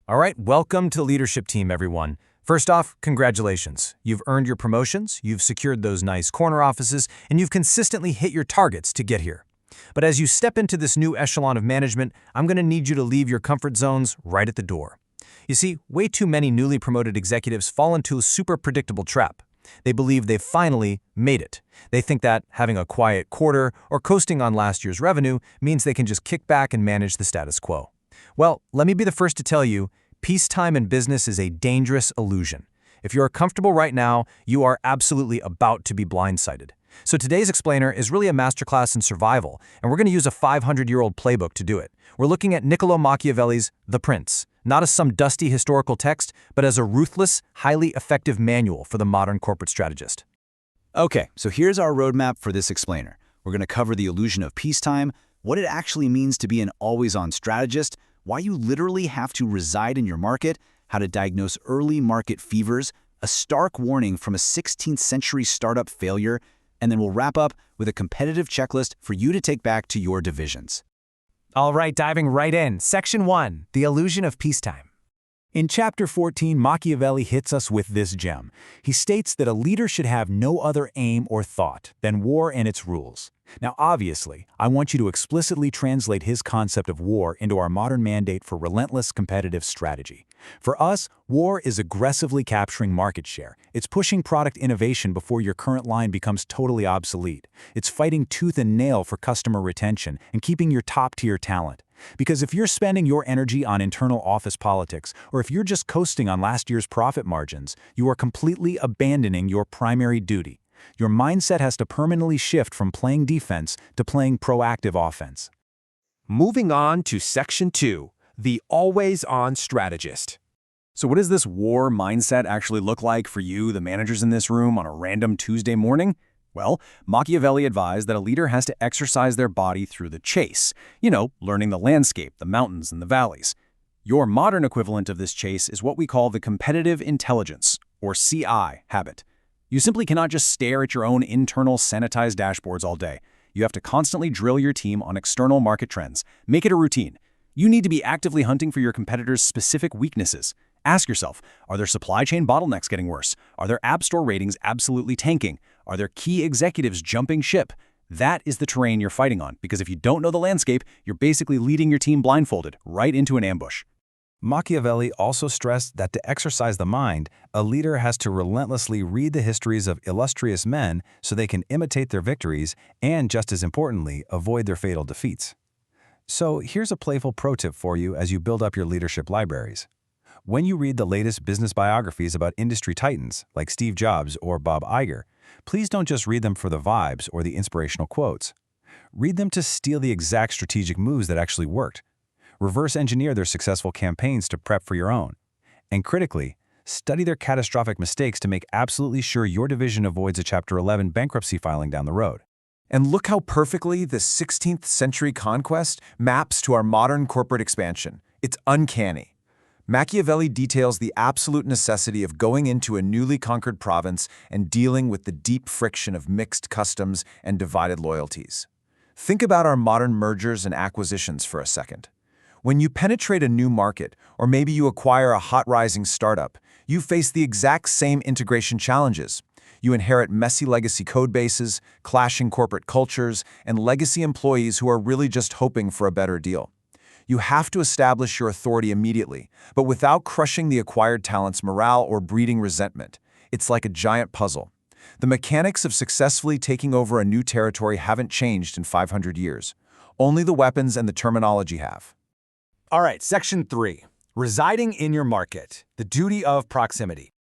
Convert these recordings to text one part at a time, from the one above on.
All right, welcome to Leadership Team, everyone. First off, congratulations. You've earned your promotions, you've secured those nice corner offices, and you've consistently hit your targets to get here. But as you step into this new echelon of management, I'm going to need you to leave your comfort zones right at the door. You see, way too many newly promoted executives fall into a super predictable trap. They believe they've finally made it. They think that having a quiet quarter or coasting on last year's revenue means they can just kick back and manage the status quo. Well, let me be the first to tell you, peacetime in business is a dangerous illusion. If you're comfortable right now, you are absolutely about to be blindsided. So today's explainer is really a masterclass in survival, and we're going to use a 500-year-old playbook to do it. We're looking at Niccolo Machiavelli's The Prince, not as some dusty historical text, but as a ruthless, highly effective manual for the modern corporate strategist. Okay, so here's our roadmap for this explainer. We're going to cover the illusion of peacetime, what it actually means to be an always-on strategist, why you literally have to reside in your market, how to diagnose early market fevers, a stark warning from a 16th century startup failure, and then we'll wrap up with a competitive checklist for you to take back to your divisions. All right, diving right in. Section 1, The Illusion of Peacetime. In Chapter 14, Machiavelli hits us with this gem. He states that a leader should have no other aim or thought than war and its rules. Now, obviously, I want you to explicitly translate his concept of war into our modern mandate for relentless competitive strategy. For us, war is aggressively capturing market share. It's pushing product innovation before your current line becomes totally obsolete. It's fighting tooth and nail for customer retention and keeping your top-tier talent. Because if you're spending your energy on internal office politics, or if you're just coasting on last year's profit margins, you are completely abandoning your primary duty. Your mindset has to permanently shift from playing defense to playing proactive offense. Moving on to Section 2, the Always On Strategist. So what does this war mindset actually look like for you, the managers in this room, on a random Tuesday morning? Well, Machiavelli advised that a leader has to exercise their body through the chase. Learning the landscape, the mountains, and the valleys. Your modern equivalent of this chase is what we call the competitive intelligence, or CI, habit. You simply cannot just stare at your own internal sanitized dashboards all day. You have to constantly drill your team on external market trends. Make it a routine. You need to be actively hunting for your competitors' specific weaknesses. Ask yourself, are their supply chain bottlenecks getting worse? Are their app store ratings absolutely tanking? Are their key executives jumping ship? That is the terrain you're fighting on, because if you don't know the landscape, you're basically leading your team blindfolded right into an ambush. Machiavelli also stressed that to exercise the mind, a leader has to relentlessly read the histories of illustrious men so they can imitate their victories and, just as importantly, avoid their fatal defeats. So here's a playful pro tip for you as you build up your leadership libraries. When you read the latest business biographies about industry titans like Steve Jobs or Bob Iger, please don't just read them for the vibes or the inspirational quotes. Read them to steal the exact strategic moves that actually worked. Reverse engineer their successful campaigns to prep for your own. And critically, study their catastrophic mistakes to make absolutely sure your division avoids a Chapter 11 bankruptcy filing down the road. And look how perfectly the 16th century conquest maps to our modern corporate expansion. It's uncanny. Machiavelli details the absolute necessity of going into a newly conquered province and dealing with the deep friction of mixed customs and divided loyalties. Think about our modern mergers and acquisitions for a second. When you penetrate a new market, or maybe you acquire a hot-rising startup, you face the exact same integration challenges. You inherit messy legacy code bases, clashing corporate cultures, and legacy employees who are really just hoping for a better deal. You have to establish your authority immediately, but without crushing the acquired talent's morale or breeding resentment. It's like a giant puzzle. The mechanics of successfully taking over a new territory haven't changed in 500 years. Only the weapons and the terminology have. All right, Section 3, Residing in your market, the duty of proximity.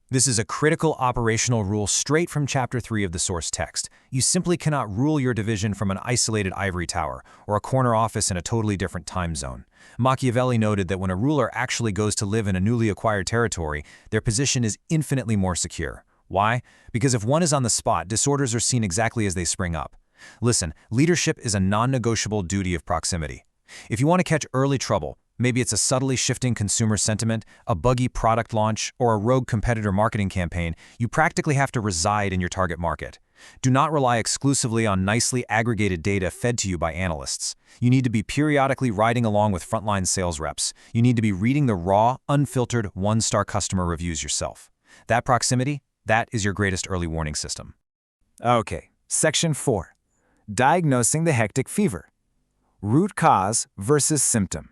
This is a critical operational rule straight from Chapter 3 of the source text. You simply cannot rule your division from an isolated ivory tower or a corner office in a totally different time zone. Machiavelli noted that when a ruler actually goes to live in a newly acquired territory, their position is infinitely more secure. Why? Because if one is on the spot, disorders are seen exactly as they spring up. Listen, leadership is a non-negotiable duty of proximity. If you want to catch early trouble, maybe it's a subtly shifting consumer sentiment, a buggy product launch, or a rogue competitor marketing campaign, you practically have to reside in your target market. Do not rely exclusively on nicely aggregated data fed to you by analysts. You need to be periodically riding along with frontline sales reps. You need to be reading the raw, unfiltered, one-star customer reviews yourself. That proximity, that is your greatest early warning system. Okay, Section 4. Diagnosing the hectic fever. Root cause versus symptom.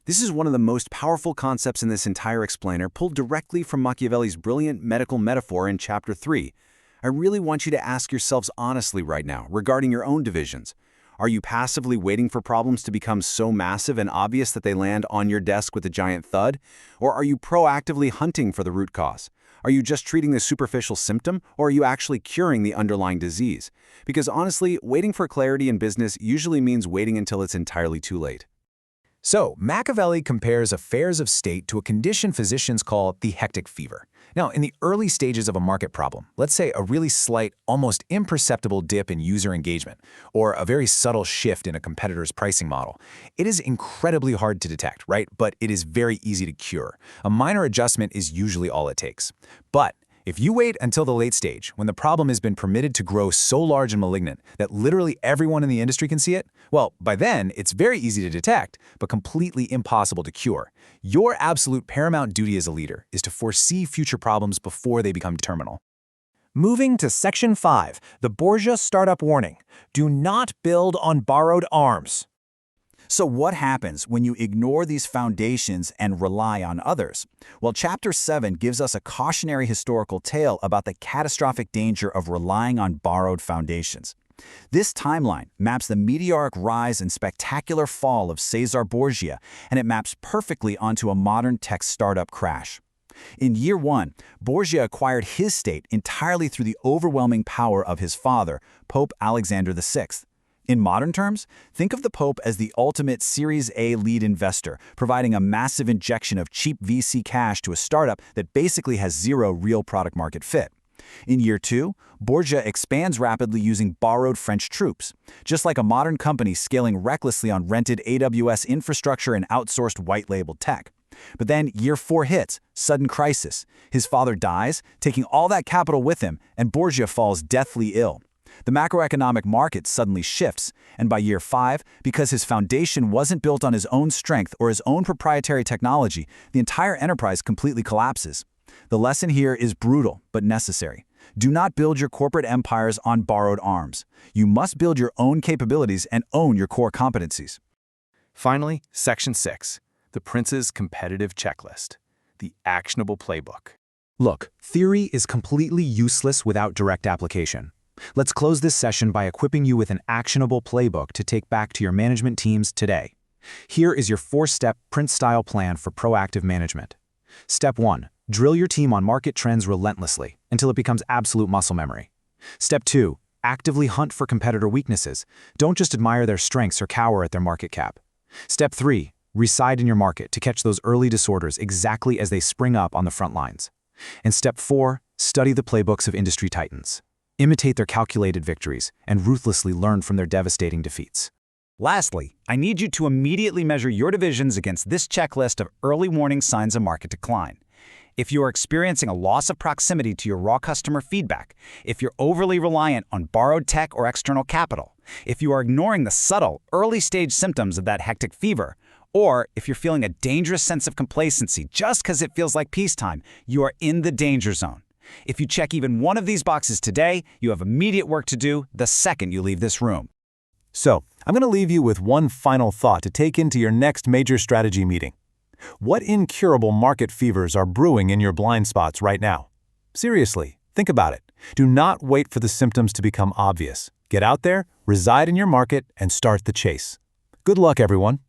This is one of the most powerful concepts in this entire explainer, pulled directly from Machiavelli's brilliant medical metaphor in Chapter 3. I really want you to ask yourselves honestly right now regarding your own divisions. Are you passively waiting for problems to become so massive and obvious that they land on your desk with a giant thud? Or are you proactively hunting for the root cause? Are you just treating the superficial symptom, or are you actually curing the underlying disease? Because honestly, waiting for clarity in business usually means waiting until it's entirely too late. So, Machiavelli compares affairs of state to a condition physicians call the hectic fever. Now, in the early stages of a market problem, let's say a really slight, almost imperceptible dip in user engagement, or a very subtle shift in a competitor's pricing model, it is incredibly hard to detect, right? But it is very easy to cure. A minor adjustment is usually all it takes. But if you wait until the late stage, when the problem has been permitted to grow so large and malignant that literally everyone in the industry can see it, well, by then, it's very easy to detect, but completely impossible to cure. Your absolute paramount duty as a leader is to foresee future problems before they become terminal. Moving to Section 5, the Borgia Startup Warning. Do not build on borrowed arms. So what happens when you ignore these foundations and rely on others? Well, Chapter 7 gives us a cautionary historical tale about the catastrophic danger of relying on borrowed foundations. This timeline maps the meteoric rise and spectacular fall of Cesar Borgia, and it maps perfectly onto a modern tech startup crash. In year 1, Borgia acquired his state entirely through the overwhelming power of his father, Pope Alexander VI. In modern terms, think of the Pope as the ultimate Series A lead investor, providing a massive injection of cheap VC cash to a startup that basically has zero real product-market fit. In year 2, Borgia expands rapidly using borrowed French troops, just like a modern company scaling recklessly on rented AWS infrastructure and outsourced white-labeled tech. But then year 4 hits, sudden crisis. His father dies, taking all that capital with him, and Borgia falls deathly ill. The macroeconomic market suddenly shifts, and by year 5, because his foundation wasn't built on his own strength or his own proprietary technology, the entire enterprise completely collapses. The lesson here is brutal, but necessary. Do not build your corporate empires on borrowed arms. You must build your own capabilities and own your core competencies. Finally, Section 6, the Prince's Competitive Checklist, the Actionable Playbook. Look, theory is completely useless without direct application. Let's close this session by equipping you with an actionable playbook to take back to your management teams today. Here is your 4-step Prince-style plan for proactive management. Step 1. Drill your team on market trends relentlessly until it becomes absolute muscle memory. Step 2. Actively hunt for competitor weaknesses. Don't just admire their strengths or cower at their market cap. Step 3. Reside in your market to catch those early disorders exactly as they spring up on the front lines. And Step 4. Study the playbooks of industry titans. Imitate their calculated victories, and ruthlessly learn from their devastating defeats. Lastly, I need you to immediately measure your divisions against this checklist of early warning signs of market decline. If you are experiencing a loss of proximity to your raw customer feedback, if you're overly reliant on borrowed tech or external capital, if you are ignoring the subtle, early-stage symptoms of that hectic fever, or if you're feeling a dangerous sense of complacency just because it feels like peacetime, you are in the danger zone. If you check even one of these boxes today, you have immediate work to do the second you leave this room. So, I'm going to leave you with one final thought to take into your next major strategy meeting. What incurable market fevers are brewing in your blind spots right now? Seriously, think about it. Do not wait for the symptoms to become obvious. Get out there, reside in your market, and start the chase. Good luck, everyone.